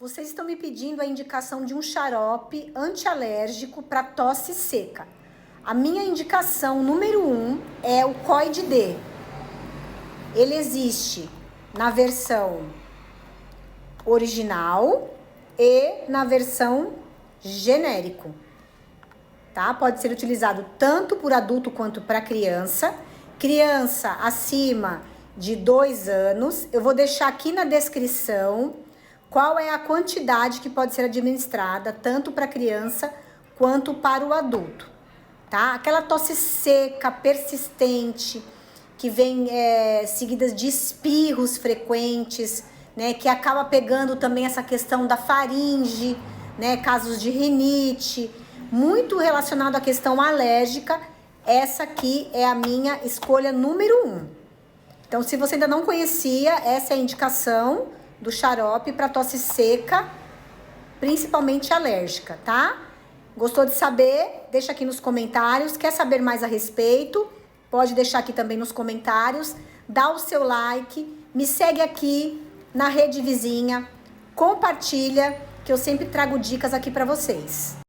Vocês estão me pedindo a indicação de um xarope antialérgico para tosse seca. A minha indicação número 1 é o COID-D. Ele existe na versão original e na versão genérico, tá? Pode ser utilizado tanto por adulto quanto para criança. Criança acima de 2 anos. Eu vou deixar aqui na descrição qual é a quantidade que pode ser administrada tanto para criança quanto para o adulto, tá? Aquela tosse seca, persistente, que vem seguidas de espirros frequentes, né? Que acaba pegando também essa questão da faringe, né? Casos de rinite, muito relacionado à questão alérgica. Essa aqui é a minha escolha número 1. Então, se você ainda não conhecia, essa é a indicação do xarope para tosse seca, principalmente alérgica, tá? Gostou de saber? Deixa aqui nos comentários. Quer saber mais a respeito? Pode deixar aqui também nos comentários. Dá o seu like, me segue aqui na rede vizinha, compartilha, que eu sempre trago dicas aqui para vocês.